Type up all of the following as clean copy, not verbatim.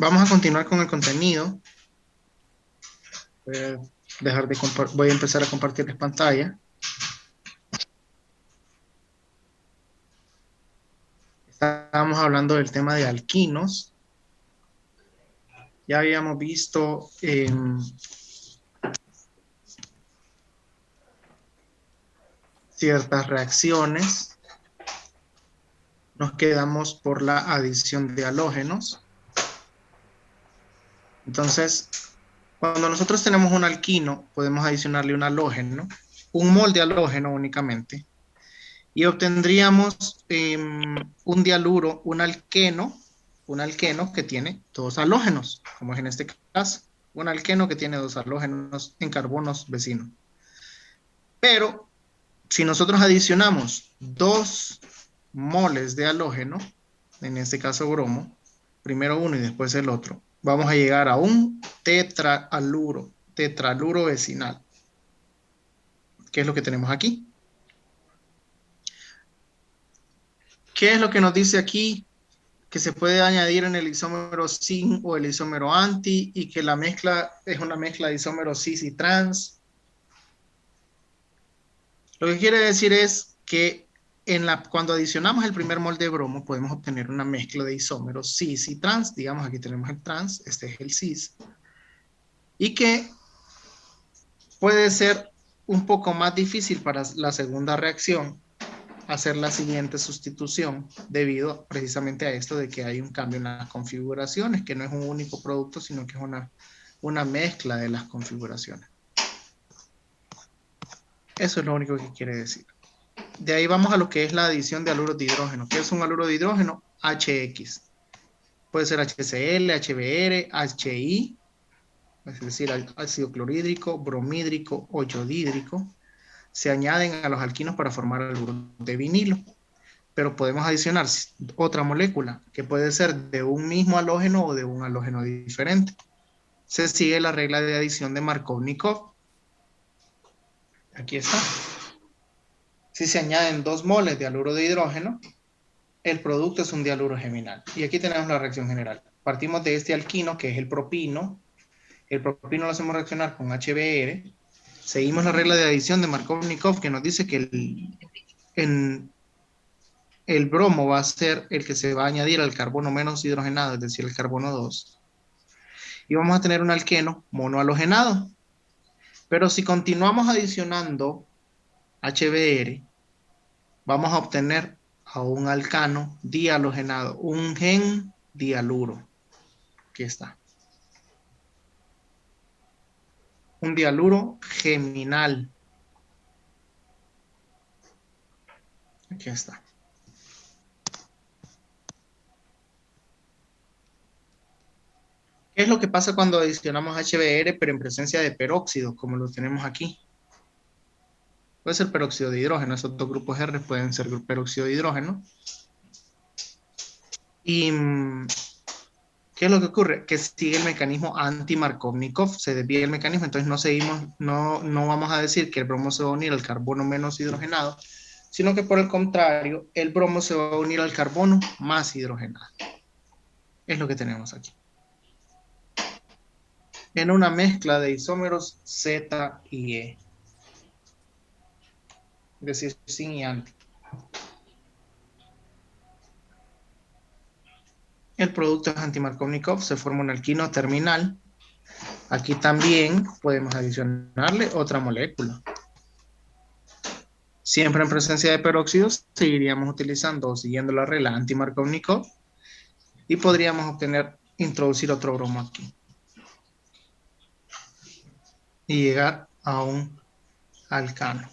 Vamos a continuar con el contenido. Voy a voy a empezar a compartirles pantalla. Estábamos hablando del tema de alquinos. Ya habíamos visto ciertas reacciones. Nos quedamos por la adición de halógenos. Entonces, cuando nosotros tenemos un alquino, podemos adicionarle un halógeno, un mol de halógeno únicamente, y obtendríamos un dialuro, un alqueno que tiene dos halógenos, como es en este caso, un alqueno que tiene dos halógenos en carbonos vecinos. Pero si nosotros adicionamos dos moles de halógeno, en este caso bromo, primero uno y después el otro, vamos a llegar a un tetraluro vecinal, que es lo que tenemos aquí. ¿Qué es lo que nos dice aquí? Que se puede añadir en el isómero sin o el isómero anti y que la mezcla es una mezcla de isómeros cis y trans. Lo que quiere decir es que cuando adicionamos el primer mol de bromo podemos obtener una mezcla de isómeros cis y trans. Digamos, aquí tenemos el trans, este es el cis. Y que puede ser un poco más difícil para la segunda reacción hacer la siguiente sustitución debido precisamente a esto de que hay un cambio en las configuraciones, que no es un único producto, sino que es una mezcla de las configuraciones. Eso es lo único que quiere decir. De ahí vamos a lo que es la adición de haluros de hidrógeno. ¿Qué es un haluro de hidrógeno? HX. Puede ser HCl, HBr, HI, es decir, ácido clorhídrico, bromídrico o yodídrico. Se añaden a los alquinos para formar haluros de vinilo. Pero podemos adicionar otra molécula que puede ser de un mismo halógeno o de un halógeno diferente. Se sigue la regla de adición de Markovnikov. Aquí está. Si se añaden 2 moles de haluro de hidrógeno, el producto es un dihaluro geminal. Y aquí tenemos la reacción general. Partimos de este alquino, que es el propino. El propino lo hacemos reaccionar con HBr. Seguimos la regla de adición de Markovnikov, que nos dice que el bromo va a ser el que se va a añadir al carbono menos hidrogenado, es decir, el carbono 2. Y vamos a tener un alqueno monohalogenado. Pero si continuamos adicionando HBr, vamos a obtener a un alcano dihalogenado, un gen dialuro. Aquí está. Un dialuro geminal. Aquí está. ¿Qué es lo que pasa cuando adicionamos HBr pero en presencia de peróxido, como lo tenemos aquí? Puede ser peróxido de hidrógeno, esos dos grupos R pueden ser peróxido de hidrógeno. Y ¿qué es lo que ocurre? Que sigue el mecanismo anti-Markovnikov, se desvía el mecanismo, entonces no vamos a decir que el bromo se va a unir al carbono menos hidrogenado, sino que por el contrario, el bromo se va a unir al carbono más hidrogenado. Es lo que tenemos aquí. En una mezcla de isómeros Z y E. Es decir, sin y anti. El producto es anti-Markovnikov, se forma un alquino terminal. Aquí también podemos adicionarle otra molécula. Siempre en presencia de peróxidos, seguiríamos utilizando o siguiendo la regla anti-Markovnikov y podríamos introducir otro bromo aquí y llegar a un alcano.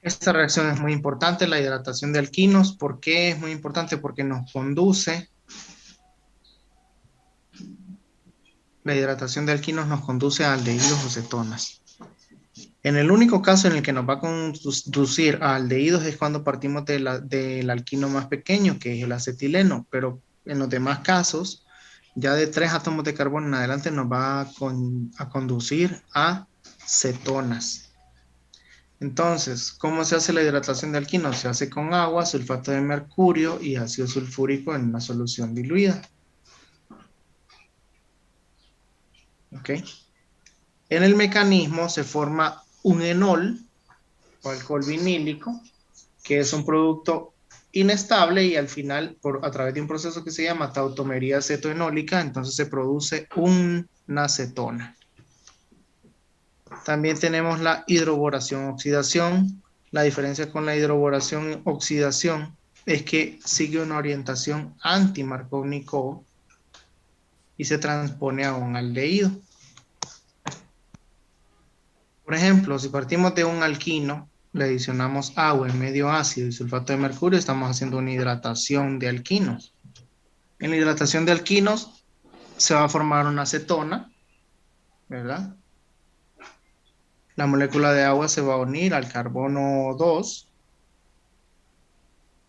Esta reacción es muy importante, la hidratación de alquinos. ¿Por qué es muy importante? Porque la hidratación de alquinos nos conduce a aldehídos o cetonas. En el único caso en el que nos va a conducir a aldehídos es cuando partimos del alquino más pequeño, que es el acetileno, pero en los demás casos, ya de 3 átomos de carbono en adelante nos va a conducir a cetonas. Entonces, ¿cómo se hace la hidratación de alquinos? Se hace con agua, sulfato de mercurio y ácido sulfúrico en una solución diluida. ¿Ok? En el mecanismo se forma un enol o alcohol vinílico, que es un producto inestable y al final, a través de un proceso que se llama tautomería cetoenólica, entonces se produce una acetona. También tenemos la hidroboración-oxidación. La diferencia con la hidroboración-oxidación es que sigue una orientación anti-Markovnikov y se transpone a un aldehído. Por ejemplo, si partimos de un alquino, le adicionamos agua en medio ácido y sulfato de mercurio, estamos haciendo una hidratación de alquinos. En la hidratación de alquinos se va a formar una acetona, ¿verdad? La molécula de agua se va a unir al carbono 2.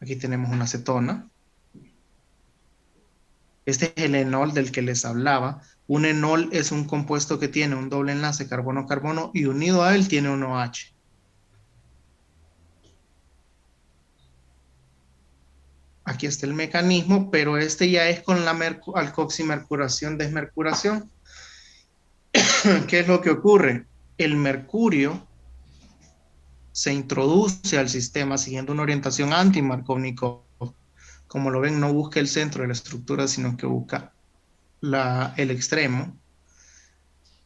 Aquí tenemos una acetona. Este es el enol del que les hablaba. Un enol es un compuesto que tiene un doble enlace carbono-carbono y unido a él tiene un OH. Aquí está el mecanismo, pero este ya es con la alcoximercuración, desmercuración. ¿Qué es lo que ocurre? El mercurio se introduce al sistema siguiendo una orientación anti-Markovnikov. Como lo ven, no busca el centro de la estructura, sino que busca el extremo.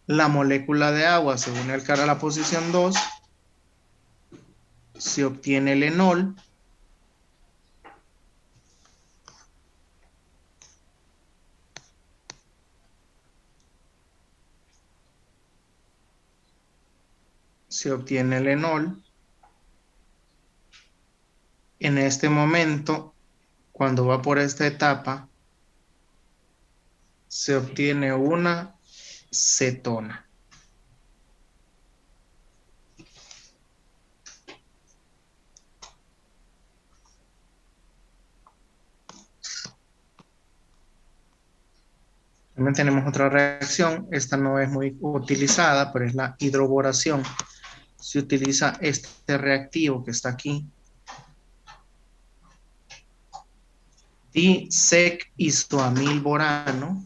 La molécula de agua se une a la posición 2, se obtiene el enol, se obtiene el enol. En este momento, cuando va por esta etapa, se obtiene una cetona. También tenemos otra reacción, esta no es muy utilizada, pero es la hidroboración. Se utiliza este reactivo que está aquí, disec-isoamilborano,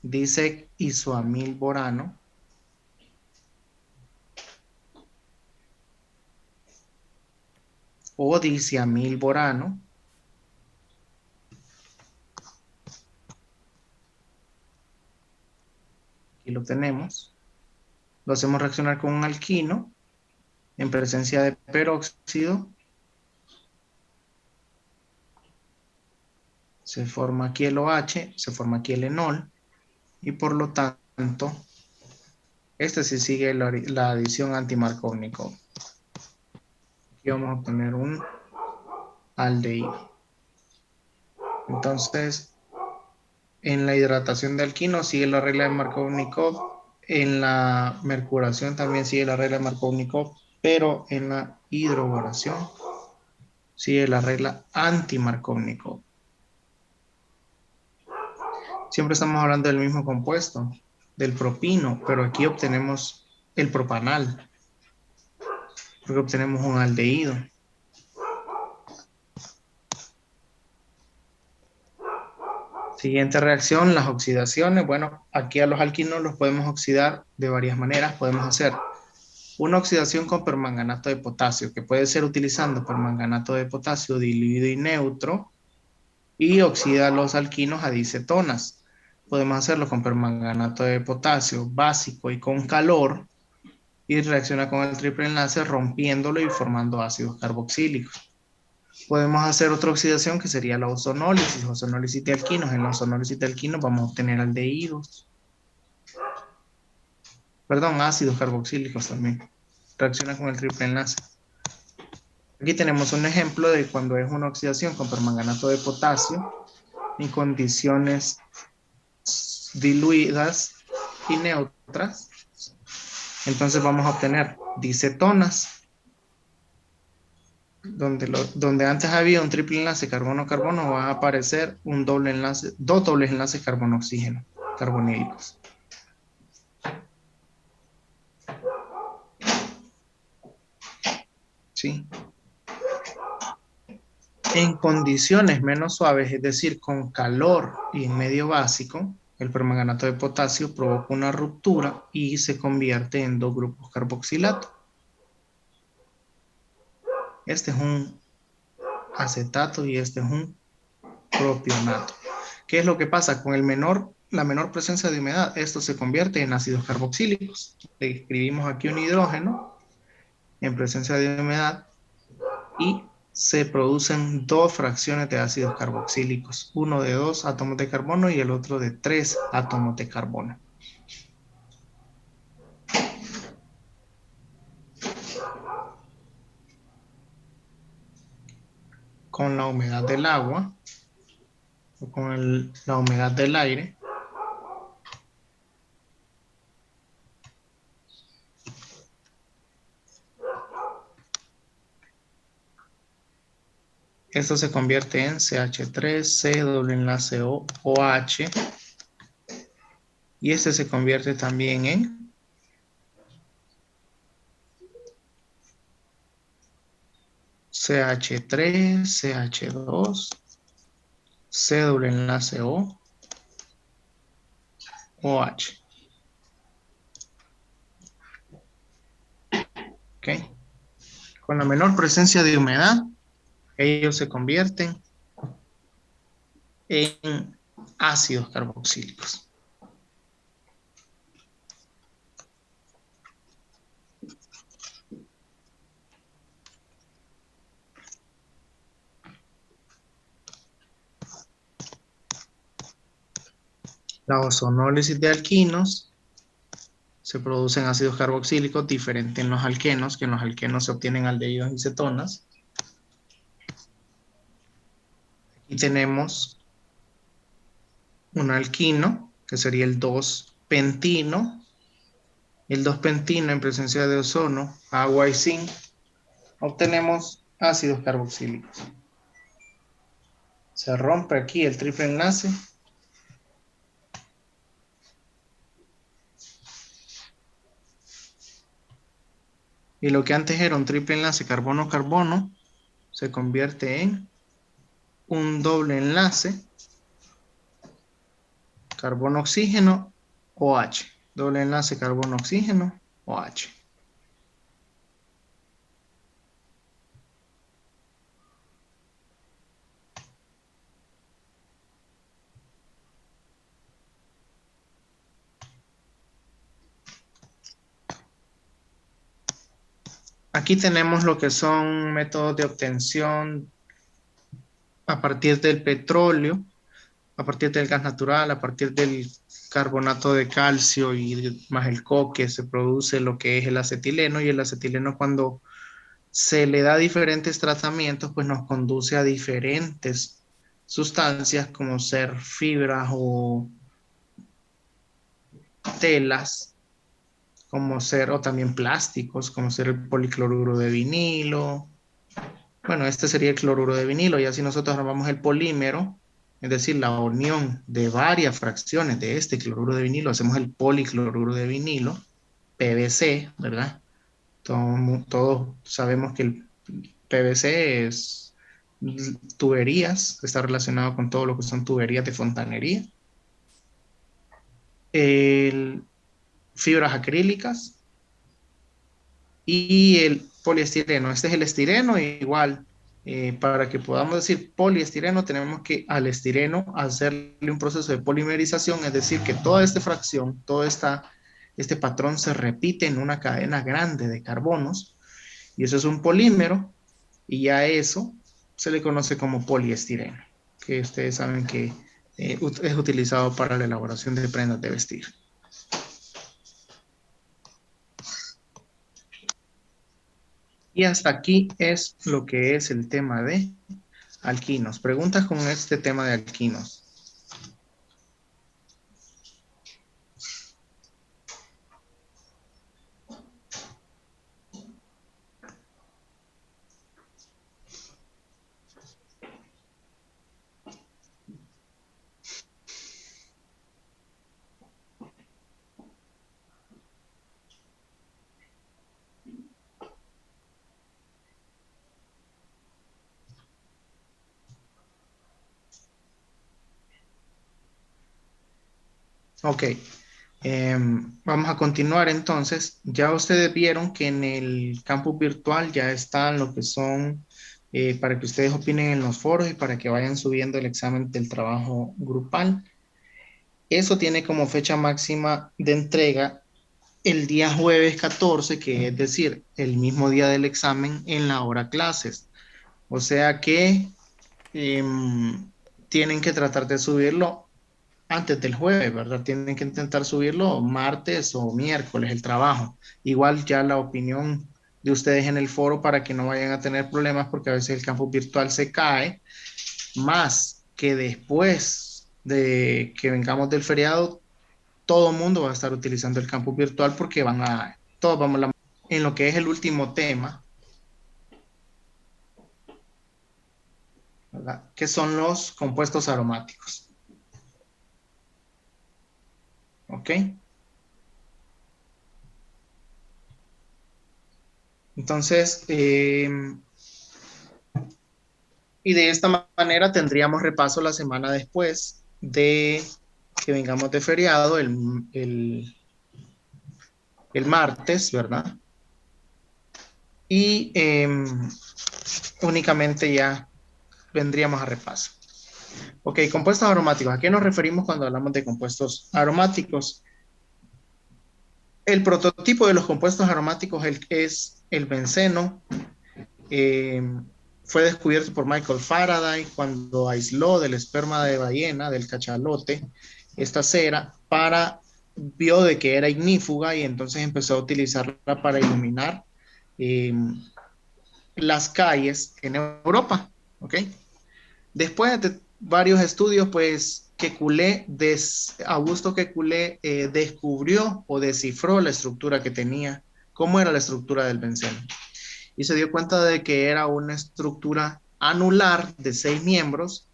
disec-isoamilborano, o diciamilborano. Aquí lo tenemos. Lo hacemos reaccionar con un alquino en presencia de peróxido. Se forma aquí el OH, se forma aquí el enol, y por lo tanto, este sí sigue la adición anti-Markovnikov. Aquí vamos a obtener un aldehído. Entonces, en la hidratación de alquino sigue la regla de Markovnikov, en la mercuración también sigue la regla de Markovnikov, pero en la hidroboración sigue la regla anti-Markovnikov. Siempre estamos hablando del mismo compuesto, del propino, pero aquí obtenemos el propanal, porque obtenemos un aldehído. Siguiente reacción, las oxidaciones. Bueno, aquí a los alquinos los podemos oxidar de varias maneras. Podemos hacer una oxidación con permanganato de potasio, que puede ser utilizando permanganato de potasio diluido y neutro, y oxida los alquinos a dicetonas. Podemos hacerlo con permanganato de potasio básico y con calor, y reacciona con el triple enlace rompiéndolo y formando ácidos carboxílicos. Podemos hacer otra oxidación que sería la ozonólisis de alquinos. En la ozonólisis de alquinos vamos a obtener aldehídos. Perdón, ácidos carboxílicos también. Reacciona con el triple enlace. Aquí tenemos un ejemplo de cuando es una oxidación con permanganato de potasio en condiciones diluidas y neutras. Entonces vamos a obtener dicetonas, donde antes había un triple enlace carbono-carbono, va a aparecer un doble enlace, dos dobles enlaces carbono-oxígeno, carbonílicos. ¿sí? En condiciones menos suaves, es decir, con calor y en medio básico, el permanganato de potasio provoca una ruptura y se convierte en dos grupos carboxilato. Este es un acetato y este es un propionato. ¿Qué es lo que pasa? Con la menor presencia de humedad, esto se convierte en ácidos carboxílicos. Le escribimos aquí un hidrógeno en presencia de humedad y se producen dos fracciones de ácidos carboxílicos, uno de 2 átomos de carbono y el otro de 3 átomos de carbono. Con la humedad del agua o con la humedad del aire, esto se convierte en CH3, C, doble enlace O, OH, y este se convierte también en CH3, CH2, C, doble enlace O, OH. ¿Ok? Con la menor presencia de humedad, ellos se convierten en ácidos carboxílicos. La ozonólisis de alquinos se producen ácidos carboxílicos diferentes en los alquenos, que en los alquenos se obtienen aldehídos y cetonas. Aquí tenemos un alquino, que sería el 2-pentino. El 2-pentino en presencia de ozono, agua y zinc, obtenemos ácidos carboxílicos. Se rompe aquí el triple enlace. Y lo que antes era un triple enlace carbono-carbono, se convierte en un doble enlace carbono-oxígeno OH. Doble enlace carbono-oxígeno OH. Aquí tenemos lo que son métodos de obtención a partir del petróleo, a partir del gas natural, a partir del carbonato de calcio y más el coque, se produce lo que es el acetileno, y el acetileno, cuando se le da diferentes tratamientos, pues nos conduce a diferentes sustancias como ser fibras o telas, como ser, o también plásticos, como ser el policloruro de vinilo. Bueno, este sería el cloruro de vinilo, y así nosotros armamos el polímero, es decir, la unión de varias fracciones de este cloruro de vinilo, hacemos el policloruro de vinilo, PVC, ¿verdad? Todos sabemos que el PVC es tuberías, está relacionado con todo lo que son tuberías de fontanería. El, fibras acrílicas y el poliestireno. Este es el estireno, igual. Para que podamos decir poliestireno, tenemos que al estireno hacerle un proceso de polimerización, es decir, que toda esta fracción, este patrón se repite en una cadena grande de carbonos, y eso es un polímero, y ya eso se le conoce como poliestireno, que ustedes saben que es utilizado para la elaboración de prendas de vestir. Y hasta aquí es lo que es el tema de alquinos. Preguntas con este tema de alquinos. Ok. Vamos a continuar entonces. Ya ustedes vieron que en el campus virtual ya están lo que son, para que ustedes opinen en los foros y para que vayan subiendo el examen del trabajo grupal. Eso tiene como fecha máxima de entrega el día jueves 14, que es decir, el mismo día del examen en la hora clases. O sea que tienen que tratar de subirlo antes del jueves, ¿verdad? Tienen que intentar subirlo martes o miércoles el trabajo. Igual ya la opinión de ustedes en el foro para que no vayan a tener problemas porque a veces el campus virtual se cae, más que después de que vengamos del feriado, todo el mundo va a estar utilizando el campus virtual porque todos vamos en lo que es el último tema, ¿verdad? Que son los compuestos aromáticos, ¿ok? Entonces, y de esta manera tendríamos repaso la semana después de que vengamos de feriado, el martes, ¿verdad? Y únicamente ya vendríamos a repaso. Ok, compuestos aromáticos. ¿A qué nos referimos cuando hablamos de compuestos aromáticos? El prototipo de los compuestos aromáticos es el benceno. eh, Fue descubierto por Michael Faraday cuando aisló del esperma de ballena, del cachalote, esta cera vio de que era ignífuga y entonces empezó a utilizarla para iluminar eh, las calles en Europa, ¿ok? Después de varios estudios, pues Augusto Kekulé descubrió o descifró la estructura que tenía, cómo era la estructura del benceno. Y se dio cuenta de que era una estructura anular de 6 miembros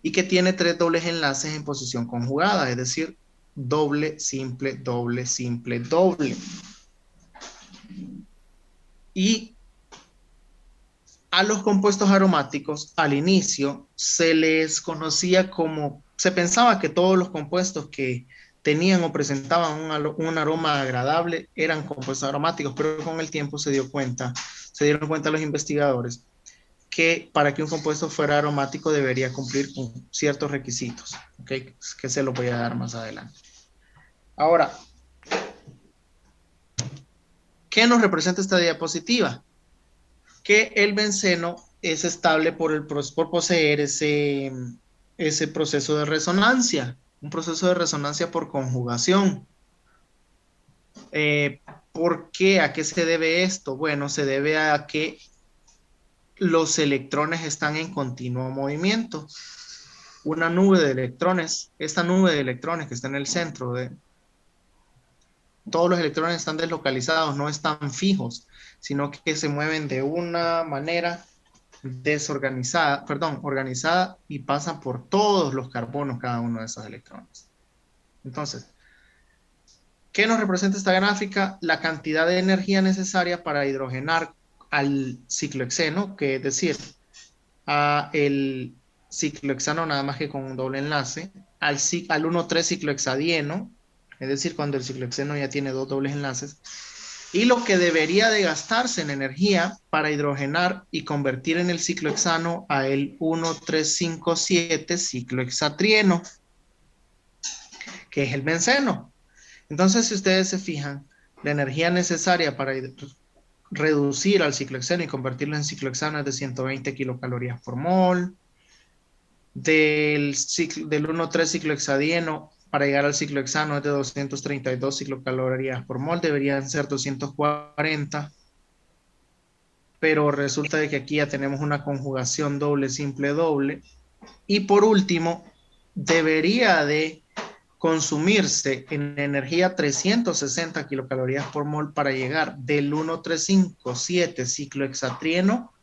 y que tiene 3 dobles enlaces en posición conjugada, es decir, doble, simple, doble, simple, doble. Y a los compuestos aromáticos al inicio se les conocía como, se pensaba que todos los compuestos que tenían o presentaban un aroma agradable eran compuestos aromáticos, pero con el tiempo se dieron cuenta los investigadores que para que un compuesto fuera aromático debería cumplir con ciertos requisitos, ¿okay? Que se los voy a dar más adelante. Ahora, ¿qué nos representa esta diapositiva? Que el benceno es estable por poseer ese proceso de resonancia, un proceso de resonancia por conjugación. Eh, ¿Por qué? ¿A qué se debe esto? Bueno, se debe a que los electrones están en continuo movimiento. Una nube de electrones, esta nube de electrones que está en el centro todos los electrones están deslocalizados, no están fijos, sino que se mueven de una manera desorganizada, perdón, organizada y pasan por todos los carbonos cada uno de esos electrones. Entonces, ¿qué nos representa esta gráfica? La cantidad de energía necesaria para hidrogenar al ciclohexeno, que es decir, a el ciclohexano nada más que con un doble enlace, al 1,3 ciclohexadieno, es decir, cuando el ciclohexeno ya tiene 2 dobles enlaces, y lo que debería de gastarse en energía para hidrogenar y convertir en el ciclohexano a el 1,357 ciclohexatrieno, que es el benceno. Entonces, si ustedes se fijan, la energía necesaria para reducir al ciclohexano y convertirlo en ciclohexano es de 120 kilocalorías por mol. Del 1,3 ciclohexadieno para llegar al ciclohexano es de 232 kilocalorías por mol, deberían ser 240, pero resulta de que aquí ya tenemos una conjugación doble, simple, doble. Y por último, debería de consumirse en energía 360 kilocalorías por mol para llegar del 1,357 ciclohexatrieno,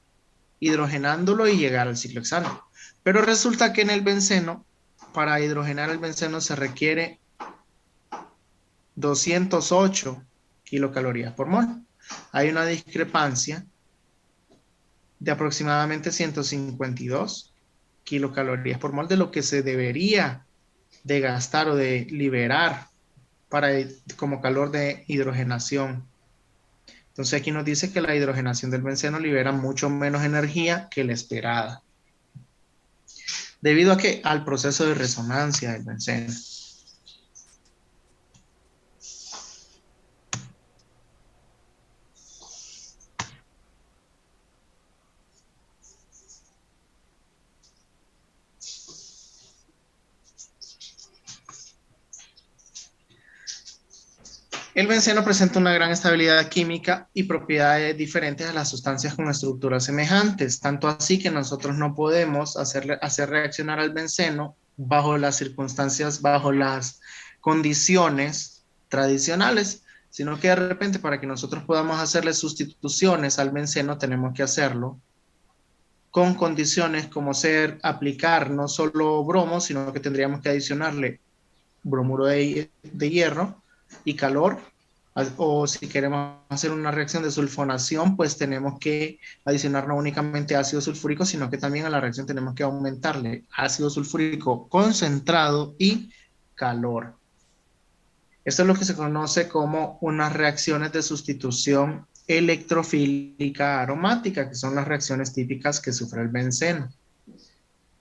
hidrogenándolo y llegar al ciclohexano. Pero resulta que en el benceno, para hidrogenar el benceno se requiere 208 kilocalorías por mol. Hay una discrepancia de aproximadamente 152 kilocalorías por mol de lo que se debería de gastar o de liberar como calor de hidrogenación. Entonces aquí nos dice que la hidrogenación del benceno libera mucho menos energía que la esperada. ¿Debido a qué? Al proceso de resonancia del benceno. El benceno presenta una gran estabilidad química y propiedades diferentes a las sustancias con estructuras semejantes, tanto así que nosotros no podemos hacer reaccionar al benceno bajo las circunstancias, bajo las condiciones tradicionales, sino que de repente para que nosotros podamos hacerle sustituciones al benceno tenemos que hacerlo con condiciones como aplicar no solo bromo, sino que tendríamos que adicionarle bromuro de hierro y calor, o si queremos hacer una reacción de sulfonación, pues tenemos que adicionar no únicamente ácido sulfúrico, sino que también a la reacción tenemos que aumentarle ácido sulfúrico concentrado y calor. Esto es lo que se conoce como unas reacciones de sustitución electrofílica aromática, que son las reacciones típicas que sufre el benceno.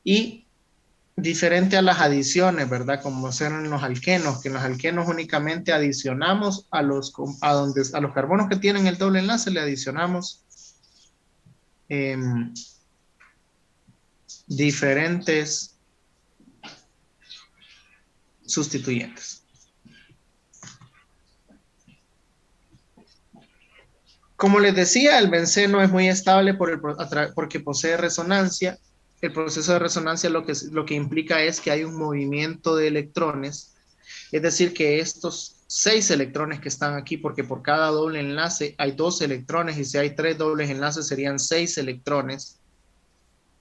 Y diferente a las adiciones, ¿verdad? Como ser en los alquenos, que en los alquenos únicamente adicionamos a los carbonos que tienen el doble enlace, le adicionamos eh, diferentes sustituyentes. Como les decía, el benceno es muy estable porque posee resonancia. El proceso de resonancia lo que implica es que hay un movimiento de electrones, es decir, que estos 6 electrones que están aquí, porque por cada doble enlace hay 2 electrones, y si hay 3 dobles enlaces serían 6 electrones.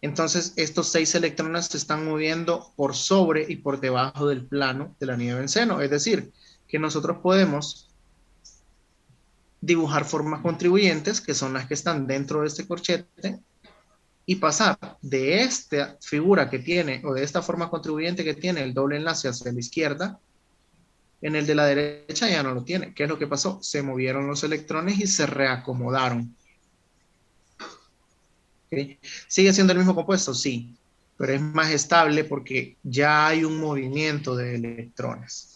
Entonces, estos 6 electrones se están moviendo por sobre y por debajo del plano del anillo de benceno. Es decir, que nosotros podemos dibujar formas contribuyentes, que son las que están dentro de este corchete, y pasar de esta figura que tiene, o de esta forma contribuyente que tiene el doble enlace hacia la izquierda, en el de la derecha ya no lo tiene. ¿Qué es lo que pasó? Se movieron los electrones y se reacomodaron. ¿Okay? ¿Sigue siendo el mismo compuesto? Sí, pero es más estable porque ya hay un movimiento de electrones.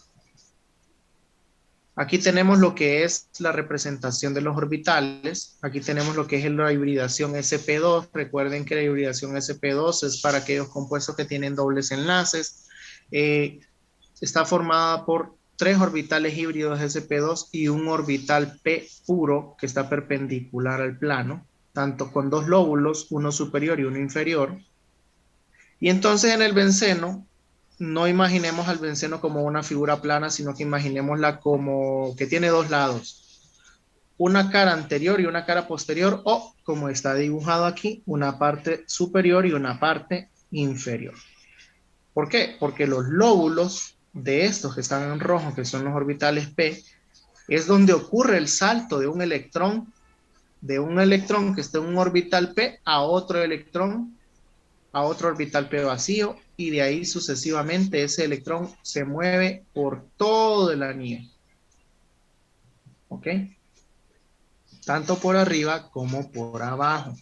Aquí tenemos lo que es la representación de los orbitales. Aquí tenemos lo que es la hibridación sp2. Recuerden que la hibridación sp2 es para aquellos compuestos que tienen dobles enlaces. Está formada por 3 orbitales híbridos sp2 y un orbital p puro que está perpendicular al plano, tanto con 2 lóbulos, uno superior y uno inferior. Y entonces en el benceno, no imaginemos al benceno como una figura plana, sino que imaginémosla como que tiene 2 lados, una cara anterior y una cara posterior, o como está dibujado aquí, una parte superior y una parte inferior. ¿Por qué? Porque los lóbulos de estos que están en rojo, que son los orbitales p, es donde ocurre el salto de un electrón que está en un orbital p a otro electrón, a otro orbital p vacío, y de ahí sucesivamente ese electrón se mueve por todo el anillo. ¿Ok? Tanto por arriba como por abajo.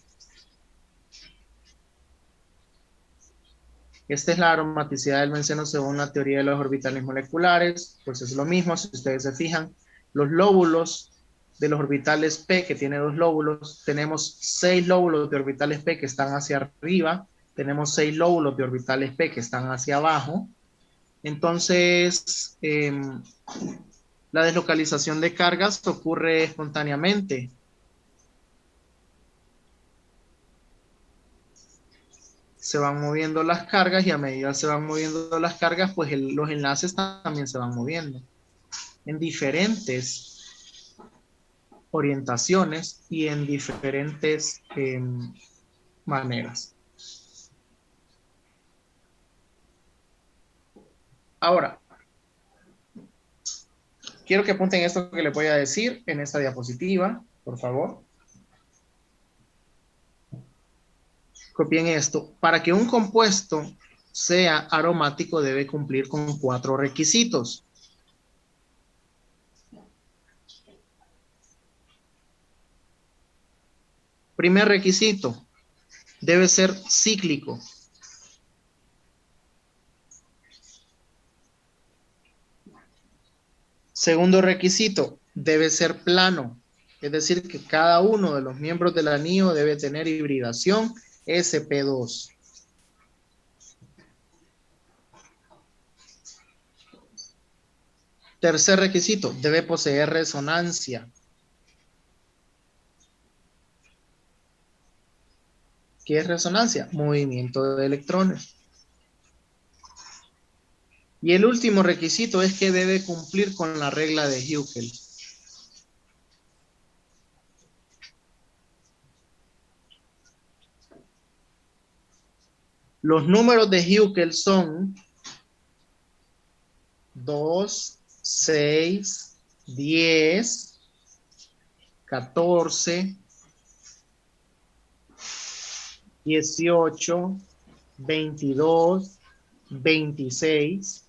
Esta es la aromaticidad del benceno según la teoría de los orbitales moleculares. Pues es lo mismo, si ustedes se fijan, los lóbulos de los orbitales p, que tiene 2 lóbulos, tenemos 6 lóbulos de orbitales p que están hacia arriba, tenemos 6 lóbulos de orbitales p que están hacia abajo. Entonces, la deslocalización de cargas ocurre espontáneamente. Se van moviendo las cargas, y a medida se van moviendo las cargas, pues los enlaces también se van moviendo en diferentes orientaciones y en diferentes maneras. Ahora, quiero que apunten esto que les voy a decir en esta diapositiva, por favor. Copien esto. Para que un compuesto sea aromático debe cumplir con 4 requisitos. Primer requisito, debe ser cíclico. Segundo requisito, debe ser plano. Es decir, que cada uno de los miembros del anillo debe tener hibridación sp2. Tercer requisito, debe poseer resonancia. ¿Qué es resonancia? Movimiento de electrones. Y el último requisito es que debe cumplir con la regla de Huckel. Los números de Huckel son 2, 6, 10, 14, 18, 22, 26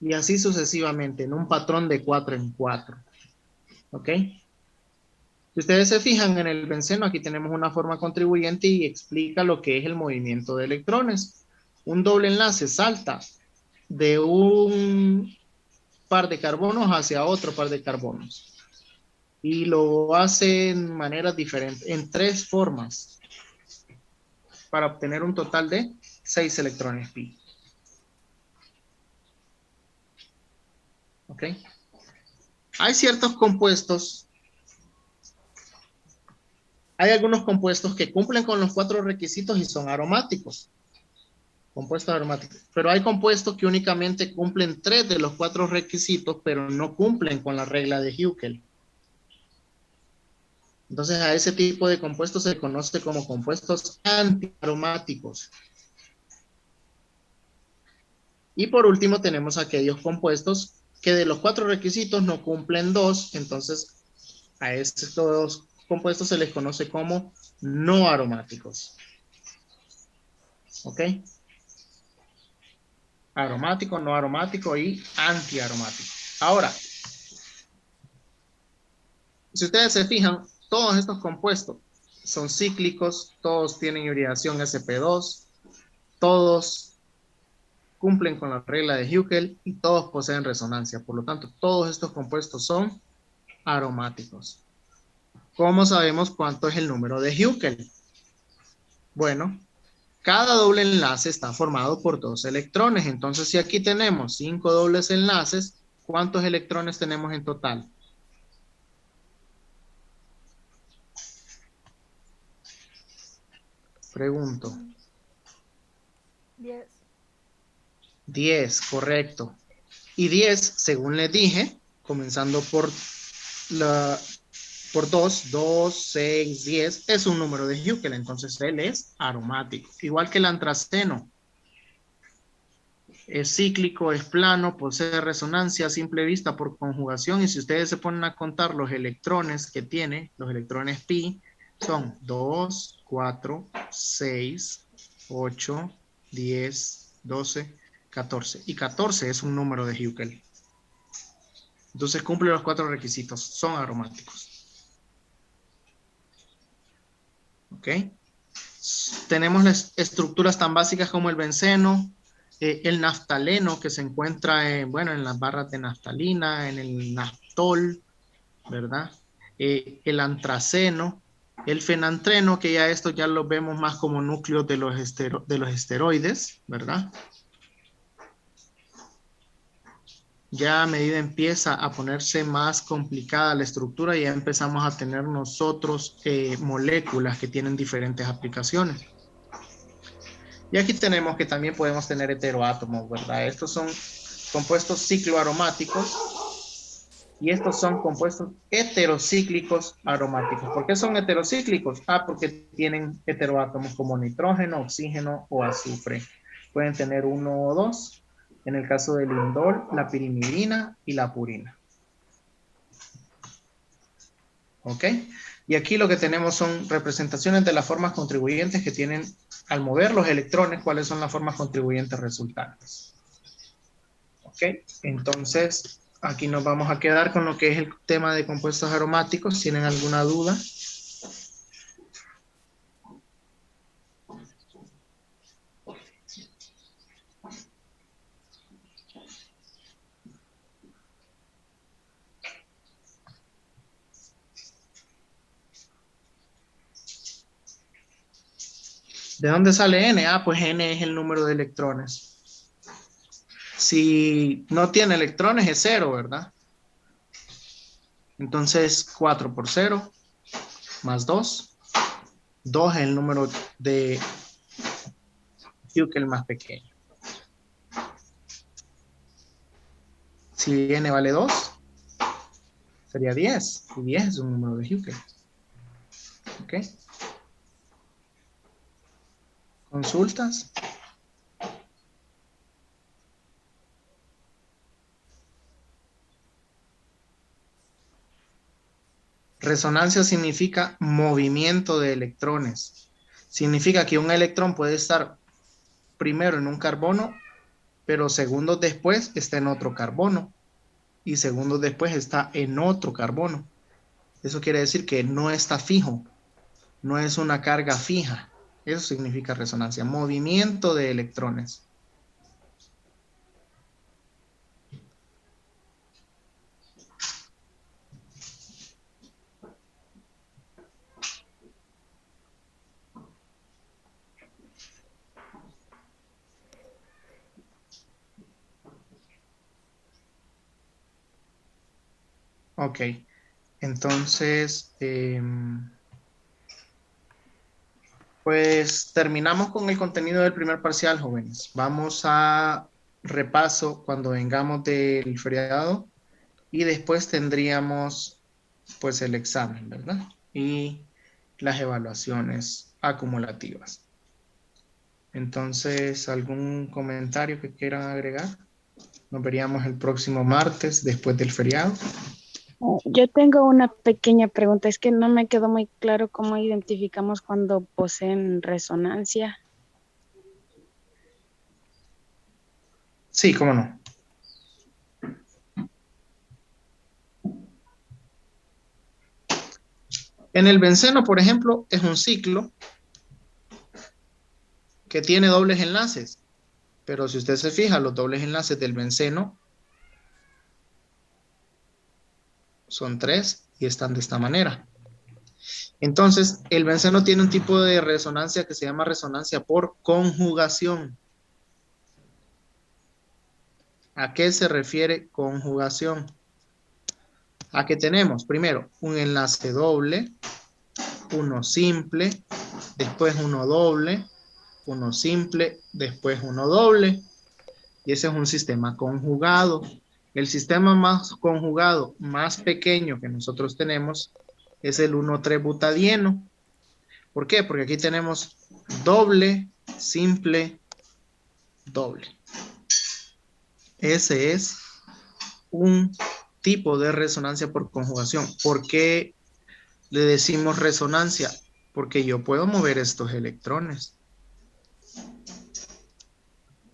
y así sucesivamente en un patrón de 4 en 4. ¿Ok? Si ustedes se fijan en el benceno, aquí tenemos una forma contribuyente y explica lo que es el movimiento de electrones. Un doble enlace salta de un par de carbonos hacia otro par de carbonos. Y lo hace en maneras diferentes, en 3 formas, para obtener un total de 6 electrones pi. ¿Ok? Hay ciertos compuestos, hay algunos compuestos que cumplen con los 4 requisitos y son aromáticos. Compuestos aromáticos. Pero hay compuestos que únicamente cumplen 3 de los 4 requisitos, pero no cumplen con la regla de Huckel. Entonces a ese tipo de compuestos se conoce como compuestos antiaromáticos. Y por último tenemos aquellos compuestos que de los 4 requisitos no cumplen 2, entonces a estos 2 compuestos se les conoce como no aromáticos. ¿Ok? Aromático, no aromático y antiaromático. Ahora, si ustedes se fijan, todos estos compuestos son cíclicos, todos tienen hibridación sp2, todos cumplen con la regla de Huckel y todos poseen resonancia. Por lo tanto, todos estos compuestos son aromáticos. ¿Cómo sabemos cuánto es el número de Huckel? Bueno, cada doble enlace está formado por 2 electrones. Entonces, si aquí tenemos 5 dobles enlaces, ¿cuántos electrones tenemos en total? Pregunto. 10. 10, correcto. Y 10, según les dije, comenzando por 2, 6, 10, es un número de Huckel, entonces él es aromático. Igual que el antraceno. Es cíclico, es plano, posee resonancia a simple vista por conjugación, y si ustedes se ponen a contar los electrones que tiene, los electrones pi, son 2, 4, 6, 8, 10, 12, 14. Y 14 es un número de Huckel. Entonces cumple los 4 requisitos, son aromáticos. ¿Ok? Tenemos las estructuras tan básicas como el benceno, el naftaleno que se encuentra en las barras de naftalina, en el naftol, ¿verdad? El antraceno, el fenantreno, que ya esto ya lo vemos más como núcleos de los esteroides, ¿verdad? Ya a medida empieza a ponerse más complicada la estructura, ya empezamos a tener nosotros moléculas que tienen diferentes aplicaciones. Y aquí tenemos que también podemos tener heteroátomos, ¿verdad? Estos son compuestos cicloaromáticos y estos son compuestos heterocíclicos aromáticos. ¿Por qué son heterocíclicos? Porque tienen heteroátomos como nitrógeno, oxígeno o azufre. Pueden tener 1 o 2. En el caso del indol, la pirimidina y la purina. ¿Ok? Y aquí lo que tenemos son representaciones de las formas contribuyentes que tienen al mover los electrones, cuáles son las formas contribuyentes resultantes. ¿Ok? Entonces, aquí nos vamos a quedar con lo que es el tema de compuestos aromáticos. ¿Tienen alguna duda? ¿De dónde sale n? Ah, pues n es el número de electrones. Si no tiene electrones es 0, ¿verdad? Entonces 4 por 0 más 2. 2 es el número de Hugel más pequeño. Si n vale 2, sería 10. Y 10 es un número de Hugel. ¿Ok? ¿Consultas? Resonancia significa movimiento de electrones. Significa que un electrón puede estar primero en un carbono, pero segundos después está en otro carbono. Y segundos después está en otro carbono. Eso quiere decir que no está fijo, no es una carga fija. Eso significa resonancia, movimiento de electrones. Ok, entonces, pues terminamos con el contenido del primer parcial, jóvenes. Vamos a repaso cuando vengamos del feriado y después tendríamos pues el examen, ¿verdad? Y las evaluaciones acumulativas. Entonces, ¿algún comentario que quieran agregar? Nos veríamos el próximo martes después del feriado. Yo tengo una pequeña pregunta, es que no me quedó muy claro cómo identificamos cuando poseen resonancia. Sí, cómo no. En el benceno, por ejemplo, es un ciclo que tiene dobles enlaces, pero si usted se fija, los dobles enlaces del benceno son 3 y están de esta manera. Entonces, el benceno tiene un tipo de resonancia que se llama resonancia por conjugación. ¿A qué se refiere conjugación? A que tenemos primero un enlace doble, uno simple, después uno doble, uno simple, después uno doble. Y ese es un sistema conjugado. El sistema más conjugado, más pequeño que nosotros tenemos, es el 1,3-butadieno. ¿Por qué? Porque aquí tenemos doble, simple, doble. Ese es un tipo de resonancia por conjugación. ¿Por qué le decimos resonancia? Porque yo puedo mover estos electrones.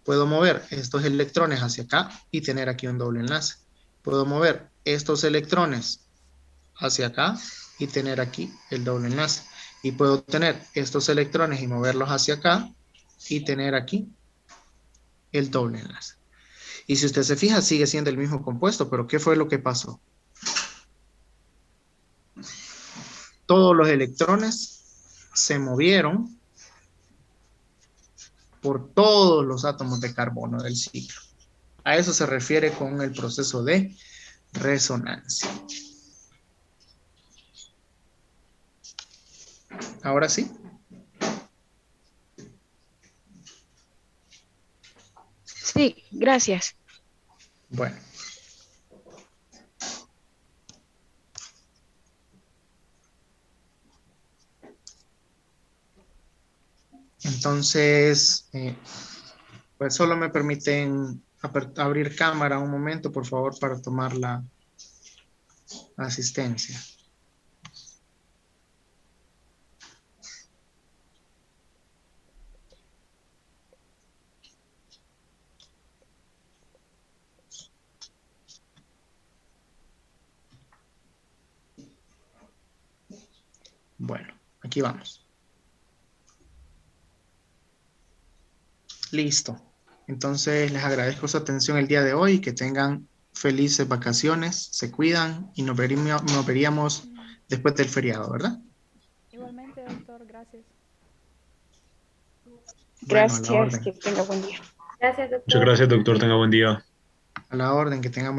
Puedo mover estos electrones hacia acá y tener aquí un doble enlace. Puedo mover estos electrones hacia acá y tener aquí el doble enlace. Y puedo tener estos electrones y moverlos hacia acá y tener aquí el doble enlace. Y si usted se fija, sigue siendo el mismo compuesto, pero ¿qué fue lo que pasó? Todos los electrones se movieron por todos los átomos de carbono del ciclo. A eso se refiere con el proceso de resonancia. Ahora sí. Sí, gracias. Bueno. Entonces, pues solo me permiten abrir cámara un momento, por favor, para tomar la asistencia. Bueno, aquí vamos. Listo. Entonces, les agradezco su atención el día de hoy, que tengan felices vacaciones, se cuidan y nos veríamos después del feriado, ¿verdad? Igualmente, doctor, gracias. Bueno, a la Gracias, orden. que tenga buen día. Gracias, Muchas doctor. gracias, doctor. Tenga buen día. A la orden, que tengan buen